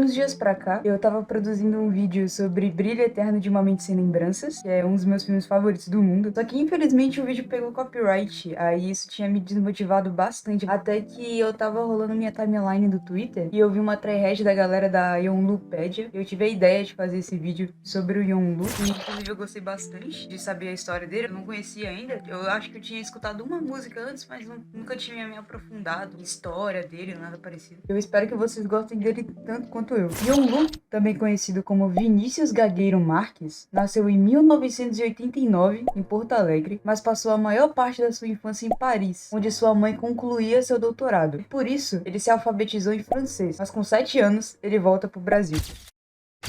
uns dias pra cá, eu tava produzindo um vídeo sobre Brilho Eterno de uma Mente Sem Lembranças, que é um dos meus filmes favoritos do mundo. Só que infelizmente o vídeo pegou copyright, aí isso tinha me desmotivado bastante. Até que eu tava rolando minha timeline do Twitter e eu vi uma thread da galera da Yonlupedia. Eu tive a ideia de fazer esse vídeo sobre o Yonlu. E inclusive eu gostei bastante de saber a história dele. Eu não conhecia ainda. Eu acho que eu tinha escutado uma música antes, mas nunca tinha me aprofundado em história dele, nada parecido. Eu espero que vocês gostem dele tanto quanto eu. Yonlu, também conhecido como Vinícius Gagueiro Marques, nasceu em 1989 em Porto Alegre, mas passou a maior parte da sua infância em Paris, onde sua mãe concluía seu doutorado. Por isso, ele se alfabetizou em francês, mas com 7 anos ele volta para o Brasil.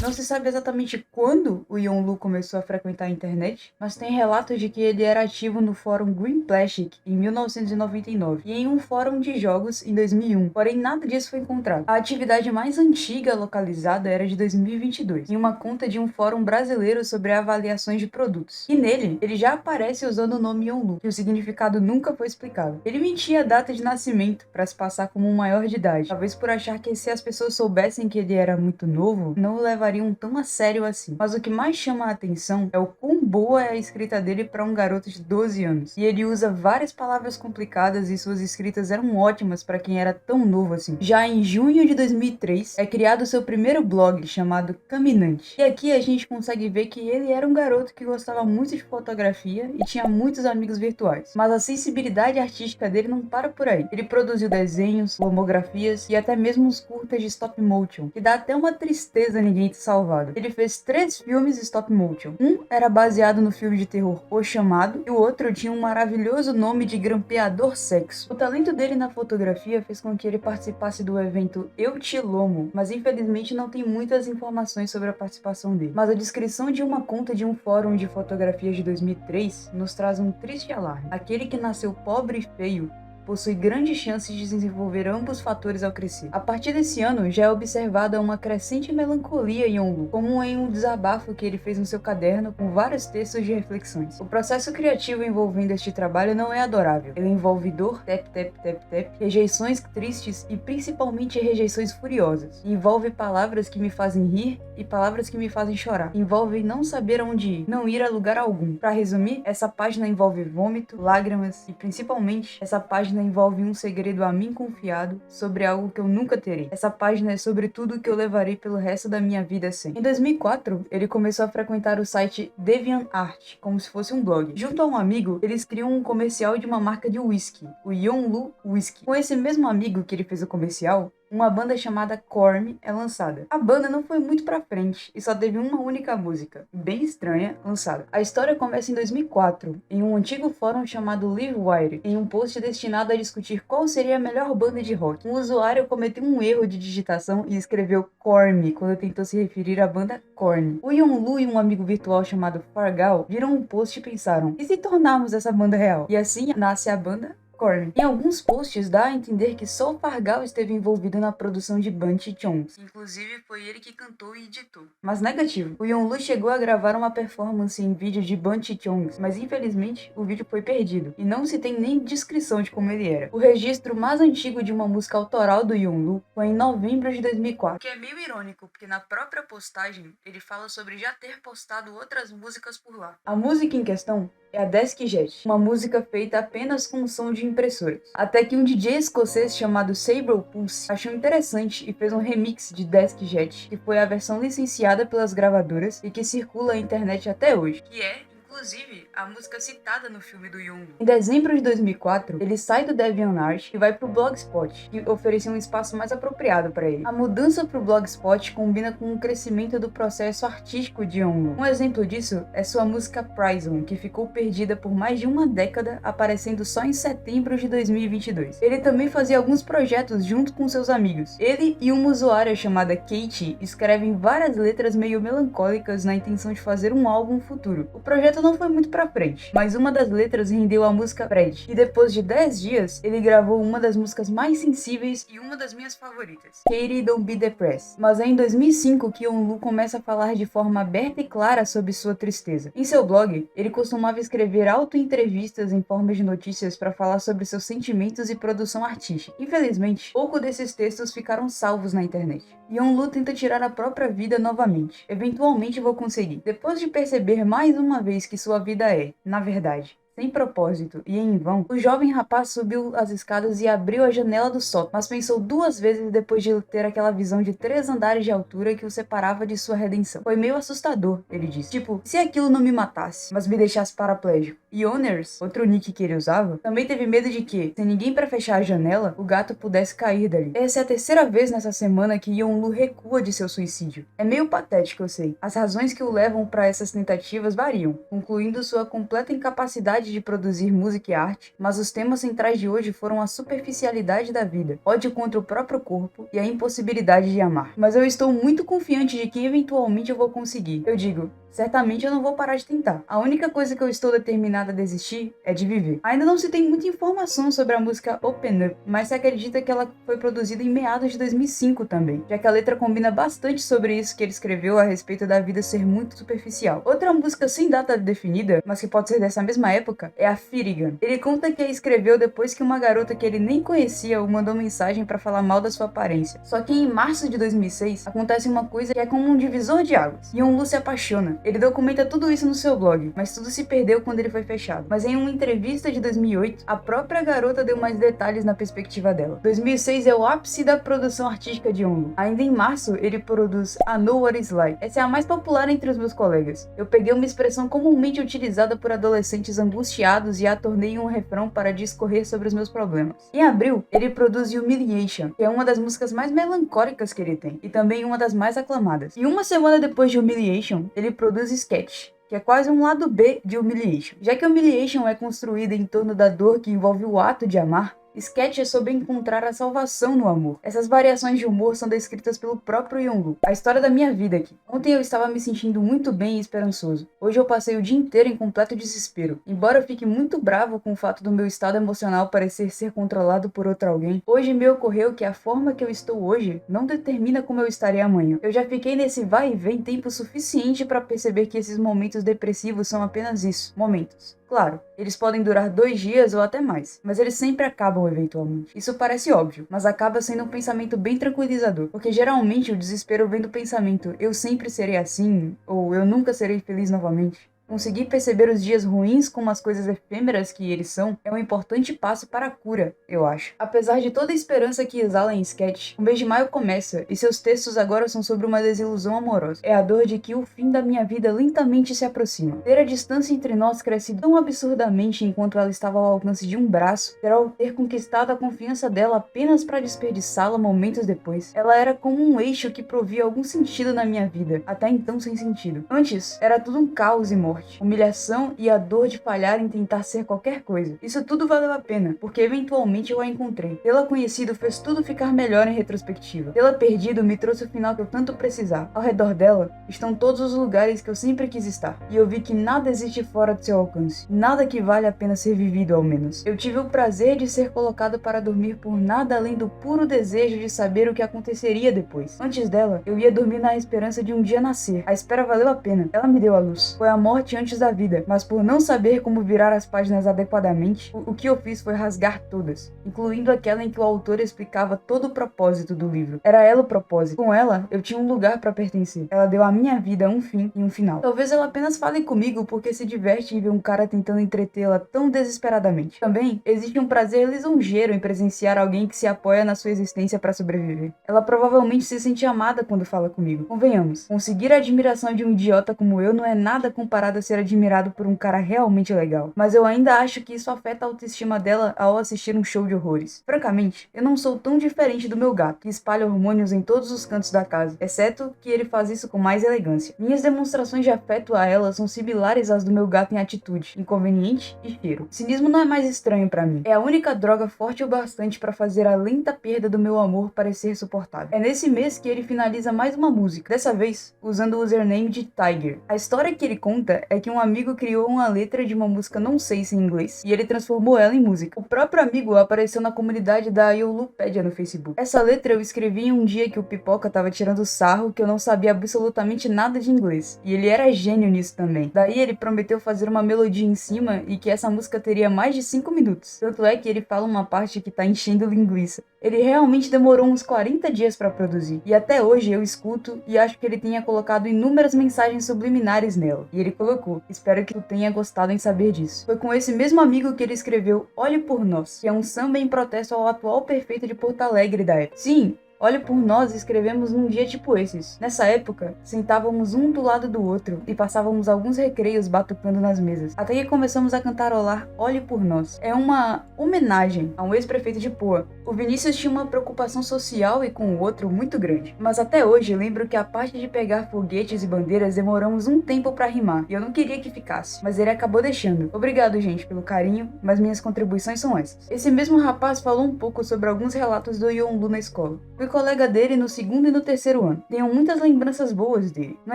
Não se sabe exatamente quando o Yonlu começou a frequentar a internet, mas tem relatos de que ele era ativo no fórum Green Plastic em 1999 e em um fórum de jogos em 2001, porém nada disso foi encontrado. A atividade mais antiga localizada era de 2022, em uma conta de um fórum brasileiro sobre avaliações de produtos. E nele, ele já aparece usando o nome Yonlu, que o significado nunca foi explicado. Ele mentia a data de nascimento para se passar como um maior de idade, talvez por achar que se as pessoas soubessem que ele era muito novo, não o levariam tão a sério assim. Mas o que mais chama a atenção é o quão boa é a escrita dele para um garoto de 12 anos. E ele usa várias palavras complicadas e suas escritas eram ótimas para quem era tão novo assim. Já em junho de 2003, é criado seu primeiro blog chamado Caminante. E aqui a gente consegue ver que ele era um garoto que gostava muito de fotografia e tinha muitos amigos virtuais. Mas a sensibilidade artística dele não para por aí. Ele produziu desenhos, lomografias e até mesmo uns curtas de stop motion, que dá até uma tristeza ninguém ter salvado. Ele fez 3 filmes stop motion. Um era baseado no filme de terror O Chamado e o outro tinha um maravilhoso nome de Grampeador Sexo. O talento dele na fotografia fez com que ele participasse do evento Eu Te Lomo, mas infelizmente não tem muitas informações sobre a participação dele. Mas a descrição de uma conta de um fórum de fotografias de 2003 nos traz um triste alarme. Aquele que nasceu pobre e feio possui grandes chances de desenvolver ambos fatores ao crescer. A partir desse ano, já é observada uma crescente melancolia em Yonlu, como em um desabafo que ele fez no seu caderno com vários textos de reflexões. O processo criativo envolvendo este trabalho não é adorável. Ele envolve dor, tap, tap, tap, tap, rejeições tristes e principalmente rejeições furiosas. Envolve palavras que me fazem rir e palavras que me fazem chorar. Envolve não saber aonde ir, não ir a lugar algum. Para resumir, essa página envolve vômito, lágrimas e principalmente essa página envolve um segredo a mim confiado sobre algo que eu nunca terei. Essa página é sobre tudo que eu levarei pelo resto da minha vida sem. Em 2004, ele começou a frequentar o site DeviantArt, como se fosse um blog. Junto a um amigo, eles criam um comercial de uma marca de whisky, o Yonlu Whisky. Com esse mesmo amigo que ele fez o comercial, uma banda chamada Korn é lançada. A banda não foi muito pra frente e só teve uma única música, bem estranha, lançada. A história começa em 2004, em um antigo fórum chamado Livewire, em um post destinado a discutir qual seria a melhor banda de rock. Um usuário cometeu um erro de digitação e escreveu Korn quando tentou se referir à banda Korn. O Yonlu e um amigo virtual chamado Fargal viram um post e pensaram, e se tornarmos essa banda real? E assim nasce a banda Korn. Em alguns posts dá a entender que só o Fargal esteve envolvido na produção de Bunty Chongs. Inclusive foi ele que cantou e editou. Mas negativo. O Yonlu chegou a gravar uma performance em vídeo de Bunty Chongs, mas infelizmente o vídeo foi perdido e não se tem nem descrição de como ele era. O registro mais antigo de uma música autoral do Yonlu foi em novembro de 2004. Que é meio irônico, porque na própria postagem ele fala sobre já ter postado outras músicas por lá. A música em questão é a Desk Jet, uma música feita apenas com som de impressoras. Até que um DJ escocês chamado Sable Pulse achou interessante e fez um remix de Desk Jet, que foi a versão licenciada pelas gravadoras e que circula na internet até hoje, que é inclusive a música citada no filme do Yonlu. Em dezembro de 2004, ele sai do DeviantArt e vai pro Blogspot, que oferecia um espaço mais apropriado para ele. A mudança pro Blogspot combina com o crescimento do processo artístico de Yonlu. Um exemplo disso é sua música Prison, que ficou perdida por mais de uma década, aparecendo só em setembro de 2022. Ele também fazia alguns projetos junto com seus amigos. Ele e uma usuária chamada Katie escrevem várias letras meio melancólicas na intenção de fazer um álbum futuro. O projeto não foi muito pra frente, mas uma das letras rendeu a música Fred, e depois de 10 dias, ele gravou uma das músicas mais sensíveis e uma das minhas favoritas, Katie Don't Be Depressed. Mas é em 2005 que Yeonlu começa a falar de forma aberta e clara sobre sua tristeza. Em seu blog, ele costumava escrever auto-entrevistas em forma de notícias para falar sobre seus sentimentos e produção artística. Infelizmente, pouco desses textos ficaram salvos na internet. Yeonlu tenta tirar a própria vida novamente. Eventualmente vou conseguir. Depois de perceber mais uma vez que sua vida é, na verdade, sem propósito e em vão, o jovem rapaz subiu as escadas e abriu a janela do sótão, mas pensou 2 vezes depois de ter aquela visão de 3 andares de altura que o separava de sua redenção. Foi meio assustador, ele disse. Tipo, se aquilo não me matasse, mas me deixasse paraplégico. E Owners, outro nick que ele usava, também teve medo de que, sem ninguém para fechar a janela, o gato pudesse cair dali. Essa é a 3ª vez nessa semana que Yeonlu recua de seu suicídio. É meio patético, eu sei. As razões que o levam para essas tentativas variam, concluindo sua completa incapacidade de produzir música e arte, mas os temas centrais de hoje foram a superficialidade da vida, ódio contra o próprio corpo e a impossibilidade de amar. Mas eu estou muito confiante de que eventualmente eu vou conseguir. Eu digo, certamente eu não vou parar de tentar. A única coisa que eu estou determinada a desistir é de viver. Ainda não se tem muita informação sobre a música Open Up, mas se acredita que ela foi produzida em meados de 2005 também, já que a letra combina bastante sobre isso que ele escreveu a respeito da vida ser muito superficial. Outra música sem data definida, mas que pode ser dessa mesma época, é a Firigan. Ele conta que a escreveu depois que uma garota que ele nem conhecia o mandou mensagem para falar mal da sua aparência. Só que em março de 2006 acontece uma coisa que é como um divisor de águas. Yeonlu se apaixona. Ele documenta tudo isso no seu blog, mas tudo se perdeu quando ele foi fechado. Mas em uma entrevista de 2008, a própria garota deu mais detalhes na perspectiva dela. 2006 é o ápice da produção artística de Yeonlu. Ainda em março, ele produz I Know What It's Like. Essa é a mais popular entre os meus colegas. Eu peguei uma expressão comumente utilizada por adolescentes angustiados e a tornei em um refrão para discorrer sobre os meus problemas. Em abril, ele produz Humiliation, que é uma das músicas mais melancólicas que ele tem, e também uma das mais aclamadas. E uma semana depois de Humiliation, ele produz Sketch, que é quase um lado B de Humiliation. Já que Humiliation é construída em torno da dor que envolve o ato de amar, Sketch é sobre encontrar a salvação no amor. Essas variações de humor são descritas pelo próprio Yeonlu. A história da minha vida aqui. Ontem eu estava me sentindo muito bem e esperançoso. Hoje eu passei o dia inteiro em completo desespero. Embora eu fique muito bravo com o fato do meu estado emocional parecer ser controlado por outro alguém, hoje me ocorreu que a forma que eu estou hoje não determina como eu estarei amanhã. Eu já fiquei nesse vai e vem tempo suficiente para perceber que esses momentos depressivos são apenas isso, momentos. Claro, eles podem durar 2 dias ou até mais, mas eles sempre acabam eventualmente. Isso parece óbvio, mas acaba sendo um pensamento bem tranquilizador, porque geralmente o desespero vem do pensamento eu sempre serei assim, ou eu nunca serei feliz novamente. Conseguir perceber os dias ruins como as coisas efêmeras que eles são é um importante passo para a cura, eu acho. Apesar de toda a esperança que exala em Sketch, o mês de maio começa e seus textos agora são sobre uma desilusão amorosa. É a dor de que o fim da minha vida lentamente se aproxima. Ter a distância entre nós cresce tão absurdamente enquanto ela estava ao alcance de um braço, ter conquistado a confiança dela apenas para desperdiçá-la momentos depois. Ela era como um eixo que provia algum sentido na minha vida, até então sem sentido. Antes, era tudo um caos e morte. Humilhação e a dor de falhar em tentar ser qualquer coisa. Isso tudo valeu a pena, porque eventualmente eu a encontrei. Tê-la conhecido fez tudo ficar melhor em retrospectiva. Tê-la perdido me trouxe o final que eu tanto precisava. Ao redor dela estão todos os lugares que eu sempre quis estar. E eu vi que nada existe fora do seu alcance. Nada que vale a pena ser vivido, ao menos. Eu tive o prazer de ser colocado para dormir por nada além do puro desejo de saber o que aconteceria depois. Antes dela, eu ia dormir na esperança de um dia nascer. A espera valeu a pena. Ela me deu a luz. Foi a morte antes da vida, mas por não saber como virar as páginas adequadamente, o que eu fiz foi rasgar todas, incluindo aquela em que o autor explicava todo o propósito do livro. Era ela o propósito. Com ela, eu tinha um lugar para pertencer. Ela deu à minha vida um fim e um final. Talvez ela apenas fale comigo porque se diverte em ver um cara tentando entretê-la tão desesperadamente. Também existe um prazer lisonjeiro em presenciar alguém que se apoia na sua existência para sobreviver. Ela provavelmente se sente amada quando fala comigo. Convenhamos, conseguir a admiração de um idiota como eu não é nada comparado a ser admirado por um cara realmente legal. Mas eu ainda acho que isso afeta a autoestima dela ao assistir um show de horrores. Francamente, eu não sou tão diferente do meu gato, que espalha hormônios em todos os cantos da casa, exceto que ele faz isso com mais elegância. Minhas demonstrações de afeto a ela são similares às do meu gato em atitude, inconveniente e cheiro. O cinismo não é mais estranho pra mim. É a única droga forte o bastante pra fazer a lenta perda do meu amor parecer suportável. É nesse mês que ele finaliza mais uma música, dessa vez usando o username de Tiger. A história que ele conta história é que um amigo criou uma letra de uma música não sei se em inglês e ele transformou ela em música. O próprio amigo apareceu na comunidade da Iolupédia no Facebook. Essa letra eu escrevi em um dia que o Pipoca tava tirando sarro que eu não sabia absolutamente nada de inglês. E ele era gênio nisso também. Daí ele prometeu fazer uma melodia em cima e que essa música teria mais de 5 minutos. Tanto é que ele fala uma parte que tá enchendo linguiça. Ele realmente demorou uns 40 dias para produzir. E até hoje eu escuto e acho que ele tenha colocado inúmeras mensagens subliminares nela. E ele colocou: espero que tu tenha gostado em saber disso. Foi com esse mesmo amigo que ele escreveu Olhe por Nós, que é um samba em protesto ao atual prefeito de Porto Alegre da época. Sim, Olhe por Nós escrevemos num dia tipo esses. Nessa época, sentávamos um do lado do outro e passávamos alguns recreios batucando nas mesas, até que começamos a cantarolar Olhe por Nós. É uma homenagem a um ex-prefeito de Poa. O Vinícius tinha uma preocupação social e com o outro muito grande. Mas até hoje lembro que a parte de pegar foguetes e bandeiras demoramos um tempo pra rimar, e eu não queria que ficasse, mas ele acabou deixando. Obrigado, gente, pelo carinho, mas minhas contribuições são essas. Esse mesmo rapaz falou um pouco sobre alguns relatos do Yonlu na escola. Fui colega dele no segundo e no terceiro ano. Tenho muitas lembranças boas dele. No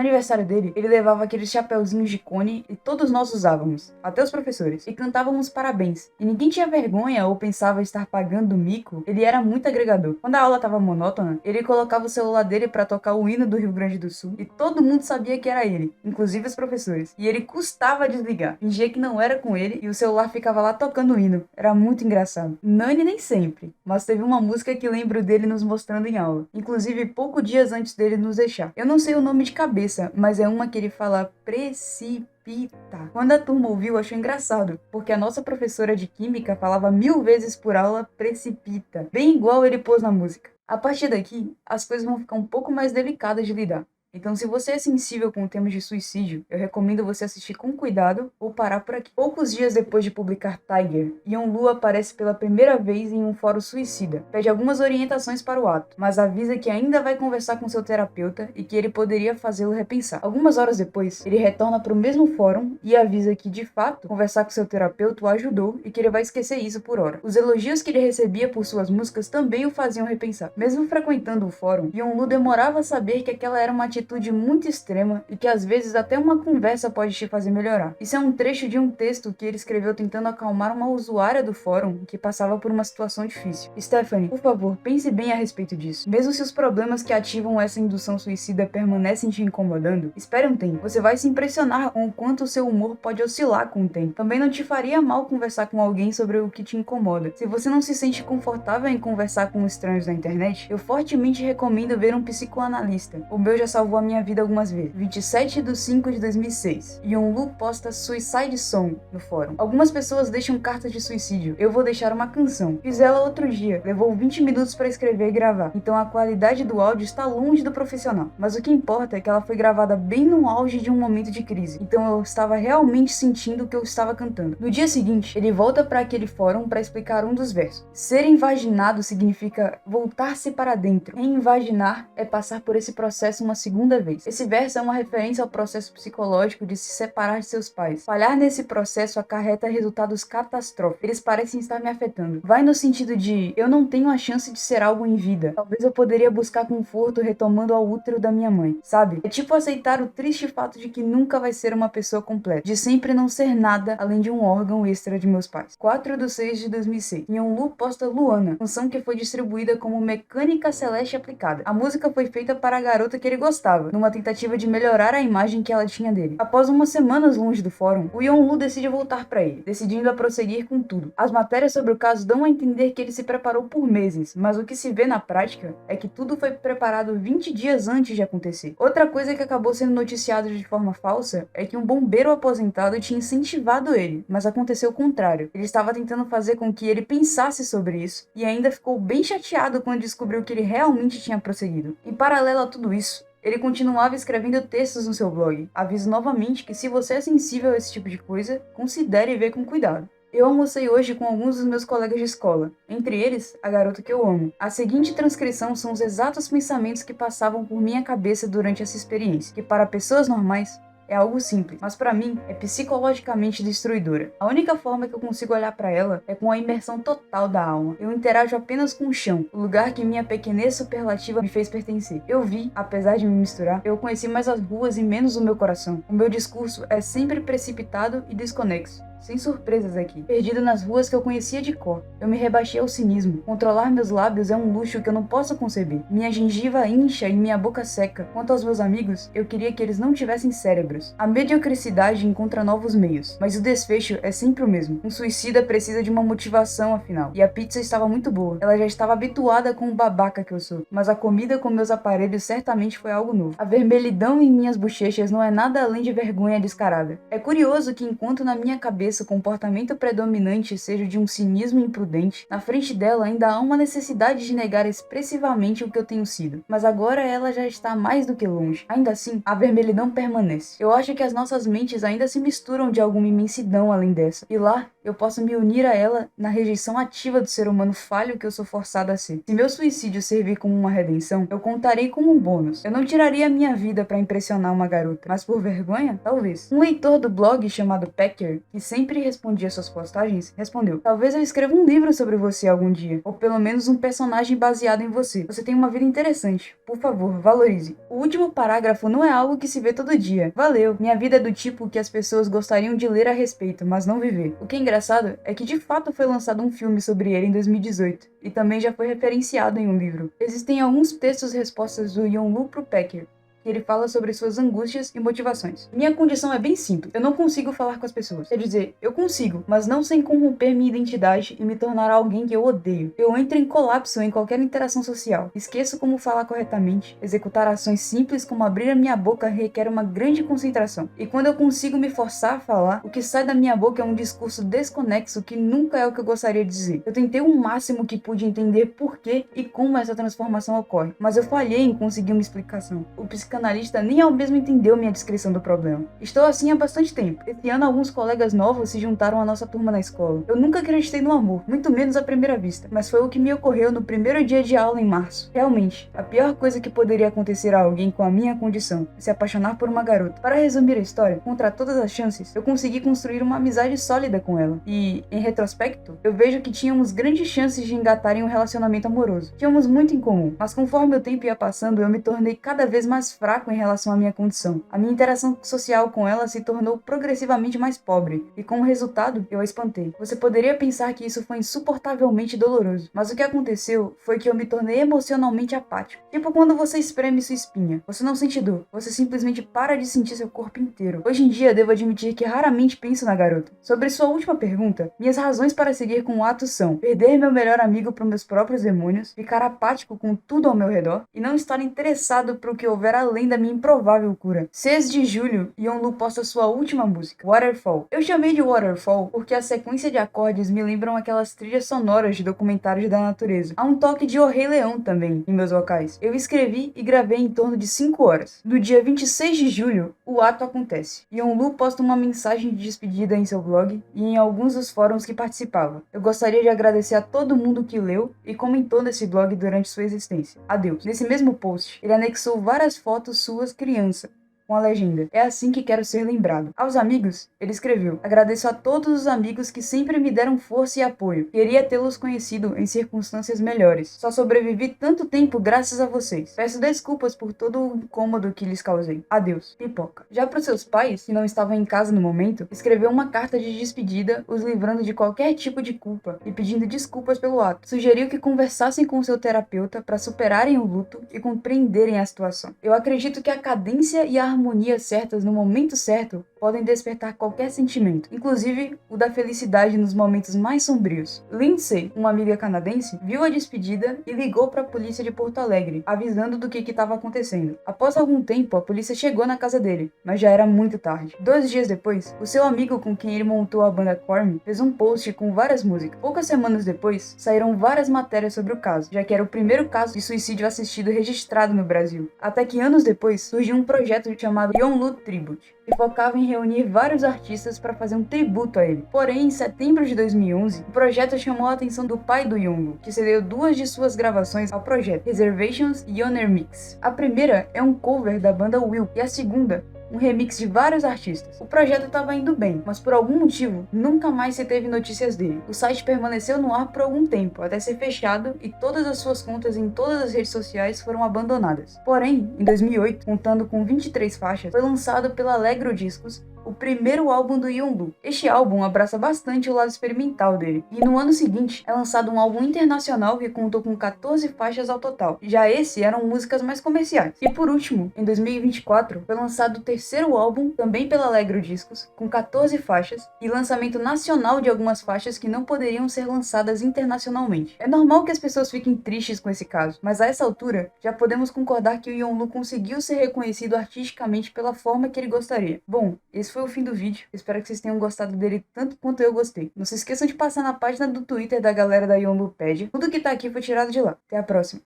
aniversário dele, ele levava aqueles chapeuzinhos de cone e todos nós usávamos, até os professores, e cantávamos parabéns. E ninguém tinha vergonha ou pensava estar pagando mico. Ele era muito agregador. Quando a aula tava monótona, ele colocava o celular dele pra tocar o hino do Rio Grande do Sul e todo mundo sabia que era ele, inclusive os professores. E ele custava desligar, fingia que não era com ele e o celular ficava lá tocando o hino. Era muito engraçado. Nani nem sempre, mas teve uma música que lembro dele nos mostrando em aula, inclusive poucos dias antes dele nos deixar. Eu não sei o nome de cabeça, mas é uma que ele fala precipita. Quando a turma ouviu, achou engraçado, porque a nossa professora de química falava 1000 vezes por aula precipita, bem igual ele pôs na música. A partir daqui, as coisas vão ficar um pouco mais delicadas de lidar. Então, se você é sensível com temas de suicídio, eu recomendo você assistir com cuidado ou parar por aqui. Poucos dias depois de publicar Tiger, Yonlu aparece pela primeira vez em um fórum suicida. Pede algumas orientações para o ato, mas avisa que ainda vai conversar com seu terapeuta e que ele poderia fazê-lo repensar. Algumas horas depois, ele retorna para o mesmo fórum e avisa que, de fato, conversar com seu terapeuta o ajudou e que ele vai esquecer isso por hora. Os elogios que ele recebia por suas músicas também o faziam repensar. Mesmo frequentando o fórum, Yonlu demorava a saber que aquela era uma atitude muito extrema e que às vezes até uma conversa pode te fazer melhorar. Isso é um trecho de um texto que ele escreveu tentando acalmar uma usuária do fórum que passava por uma situação difícil. Stephanie, por favor, pense bem a respeito disso. Mesmo se os problemas que ativam essa indução suicida permanecem te incomodando, espere um tempo. Você vai se impressionar com o quanto o seu humor pode oscilar com o tempo. Também não te faria mal conversar com alguém sobre o que te incomoda. Se você não se sente confortável em conversar com estranhos na internet, eu fortemente recomendo ver um psicoanalista. O meu já salvou a minha vida algumas vezes. 27/5/2006. Yonlu posta Suicide Song no fórum. Algumas pessoas deixam cartas de suicídio. Eu vou deixar uma canção. Fiz ela outro dia. Levou 20 minutos para escrever e gravar. Então a qualidade do áudio está longe do profissional. Mas o que importa é que ela foi gravada bem no auge de um momento de crise. Então eu estava realmente sentindo o que eu estava cantando. No dia seguinte, ele volta para aquele fórum para explicar um dos versos. Ser invaginado significa voltar-se para dentro. Reinvaginar é passar por esse processo uma segunda vez. Esse verso é uma referência ao processo psicológico de se separar de seus pais. Falhar nesse processo acarreta resultados catastróficos. Eles parecem estar me afetando. Vai no sentido de, eu não tenho a chance de ser algo em vida. Talvez eu poderia buscar conforto retomando ao útero da minha mãe, sabe? É tipo aceitar o triste fato de que nunca vai ser uma pessoa completa, de sempre não ser nada além de um órgão extra de meus pais. 4/6/2006. Yonlu posta Luana, canção que foi distribuída como Mecânica Celeste Aplicada. A música foi feita para a garota que ele gostava, numa tentativa de melhorar a imagem que ela tinha dele. Após umas semanas longe do fórum, o Yonlu decide voltar para ele, decidindo a prosseguir com tudo. As matérias sobre o caso dão a entender que ele se preparou por meses, mas o que se vê na prática é que tudo foi preparado 20 dias antes de acontecer. Outra coisa que acabou sendo noticiada de forma falsa é que um bombeiro aposentado tinha incentivado ele, mas aconteceu o contrário. Ele estava tentando fazer com que ele pensasse sobre isso e ainda ficou bem chateado quando descobriu que ele realmente tinha prosseguido. Em paralelo a tudo isso, ele continuava escrevendo textos no seu blog. Aviso novamente que se você é sensível a esse tipo de coisa, considere ver com cuidado. Eu almocei hoje com alguns dos meus colegas de escola, entre eles, a garota que eu amo. A seguinte transcrição são os exatos pensamentos que passavam por minha cabeça durante essa experiência, que para pessoas normais é algo simples, mas pra mim é psicologicamente destruidora. A única forma que eu consigo olhar pra ela é com a imersão total da alma. Eu interajo apenas com o chão, o lugar que minha pequenez superlativa me fez pertencer. Eu vi, apesar de me misturar, eu conheci mais as ruas e menos o meu coração. O meu discurso é sempre precipitado e desconexo. Sem surpresas aqui. Perdido nas ruas que eu conhecia de cor. Eu me rebaixei ao cinismo. Controlar meus lábios é um luxo que eu não posso conceber. Minha gengiva incha e minha boca seca. Quanto aos meus amigos, eu queria que eles não tivessem cérebros. A mediocridade encontra novos meios, mas o desfecho é sempre o mesmo. Um suicida precisa de uma motivação, afinal. E a pizza estava muito boa. Ela já estava habituada com o babaca que eu sou. Mas a comida com meus aparelhos certamente foi algo novo. A vermelhidão em minhas bochechas não é nada além de vergonha descarada. É curioso que enquanto na minha cabeça o comportamento predominante seja de um cinismo imprudente, na frente dela ainda há uma necessidade de negar expressivamente o que eu tenho sido. Mas agora ela já está mais do que longe. Ainda assim, a vermelhidão permanece. Eu acho que as nossas mentes ainda se misturam de alguma imensidão além dessa. E lá, eu posso me unir a ela na rejeição ativa do ser humano falho que eu sou forçado a ser. Se meu suicídio servir como uma redenção, eu contarei como um bônus. Eu não tiraria a minha vida para impressionar uma garota, mas por vergonha? Talvez. Um leitor do blog chamado Packer, que sempre respondia suas postagens, respondeu: talvez eu escreva um livro sobre você algum dia, ou pelo menos um personagem baseado em você. Você tem uma vida interessante. Por favor, valorize. O último parágrafo não é algo que se vê todo dia. Valeu. Minha vida é do tipo que as pessoas gostariam de ler a respeito, mas não viver. O que é engraçado é que de fato foi lançado um filme sobre ele em 2018, e também já foi referenciado em um livro. Existem alguns textos respostas do Yonlu pro Packer, que ele fala sobre suas angústias e motivações. Minha condição é bem simples. Eu não consigo falar com as pessoas. Quer dizer, eu consigo, mas não sem corromper minha identidade e me tornar alguém que eu odeio. Eu entro em colapso em qualquer interação social. Esqueço como falar corretamente. Executar ações simples como abrir a minha boca requer uma grande concentração. E quando eu consigo me forçar a falar, o que sai da minha boca é um discurso desconexo que nunca é o que eu gostaria de dizer. Eu tentei o máximo que pude entender por que e como essa transformação ocorre, mas eu falhei em conseguir uma explicação. O psicanalista nem ao mesmo entendeu minha descrição do problema. Estou assim há bastante tempo. Esse ano alguns colegas novos se juntaram à nossa turma na escola. Eu nunca acreditei no amor, muito menos à primeira vista, mas foi o que me ocorreu no primeiro dia de aula em março. Realmente, a pior coisa que poderia acontecer a alguém com a minha condição é se apaixonar por uma garota. Para resumir a história, contra todas as chances, eu consegui construir uma amizade sólida com ela. E, em retrospecto, eu vejo que tínhamos grandes chances de engatar em um relacionamento amoroso. Tínhamos muito em comum, mas conforme o tempo ia passando, eu me tornei cada vez mais fraco em relação à minha condição. A minha interação social com ela se tornou progressivamente mais pobre, e como resultado, eu a espantei. Você poderia pensar que isso foi insuportavelmente doloroso, mas o que aconteceu foi que eu me tornei emocionalmente apático. Tipo quando você espreme sua espinha. Você não sente dor, você simplesmente para de sentir seu corpo inteiro. Hoje em dia, devo admitir que raramente penso na garota. Sobre sua última pergunta, minhas razões para seguir com o ato são perder meu melhor amigo para meus próprios demônios, ficar apático com tudo ao meu redor, e não estar interessado para o que houver além da minha improvável cura. 6 de julho, Yonlu posta sua última música, Waterfall. Eu chamei de Waterfall porque a sequência de acordes me lembram aquelas trilhas sonoras de documentários da natureza. Há um toque de O Rei Leão também em meus vocais. Eu escrevi e gravei em torno de 5 horas. No dia 26 de julho, o ato acontece. Yonlu posta uma mensagem de despedida em seu blog e em alguns dos fóruns que participava. Eu gostaria de agradecer a todo mundo que leu e comentou nesse blog durante sua existência. Adeus. Nesse mesmo post, ele anexou várias fotos suas criança, com a legenda: é assim que quero ser lembrado. Aos amigos, ele escreveu: agradeço a todos os amigos que sempre me deram força e apoio. Queria tê-los conhecido em circunstâncias melhores. Só sobrevivi tanto tempo graças a vocês. Peço desculpas por todo o incômodo que lhes causei. Adeus. Pipoca. Já para os seus pais, que não estavam em casa no momento, escreveu uma carta de despedida, os livrando de qualquer tipo de culpa e pedindo desculpas pelo ato. Sugeriu que conversassem com seu terapeuta para superarem o luto e compreenderem a situação. Eu acredito que a cadência e a harmonia certas no momento certo podem despertar qualquer sentimento, inclusive o da felicidade nos momentos mais sombrios. Lindsay, uma amiga canadense, viu a despedida e ligou para a polícia de Porto Alegre, avisando do que estava acontecendo. Após algum tempo, a polícia chegou na casa dele, mas já era muito tarde. 2 dias depois, o seu amigo com quem ele montou a banda Korn fez um post com várias músicas. Poucas semanas depois, saíram várias matérias sobre o caso, já que era o primeiro caso de suicídio assistido registrado no Brasil. Até que anos depois, surgiu um projeto chamado Yonlu Tribute, que focava em reunir vários artistas para fazer um tributo a ele. Porém, em setembro de 2011, o projeto chamou a atenção do pai do Yonlu, que cedeu 2 de suas gravações ao projeto, Reservations e Honor Mix. A primeira é um cover da banda Will, e a segunda um remix de vários artistas. O projeto estava indo bem, mas por algum motivo, nunca mais se teve notícias dele. O site permaneceu no ar por algum tempo, até ser fechado e todas as suas contas em todas as redes sociais foram abandonadas. Porém, em 2008, contando com 23 faixas, foi lançado pela Allegro Discos o primeiro álbum do Yondu. Este álbum abraça bastante o lado experimental dele, e no ano seguinte é lançado um álbum internacional que contou com 14 faixas ao total. Já esse eram músicas mais comerciais. E por último, em 2024, foi lançado o terceiro álbum, também pela Allegro Discos, com 14 faixas, e lançamento nacional de algumas faixas que não poderiam ser lançadas internacionalmente. É normal que as pessoas fiquem tristes com esse caso, mas a essa altura, já podemos concordar que o Yondu conseguiu ser reconhecido artisticamente pela forma que ele gostaria. Bom, esse foi o fim do vídeo. Espero que vocês tenham gostado dele tanto quanto eu gostei. Não se esqueçam de passar na página do Twitter da galera da Yonlupédia. Tudo que tá aqui foi tirado de lá. Até a próxima.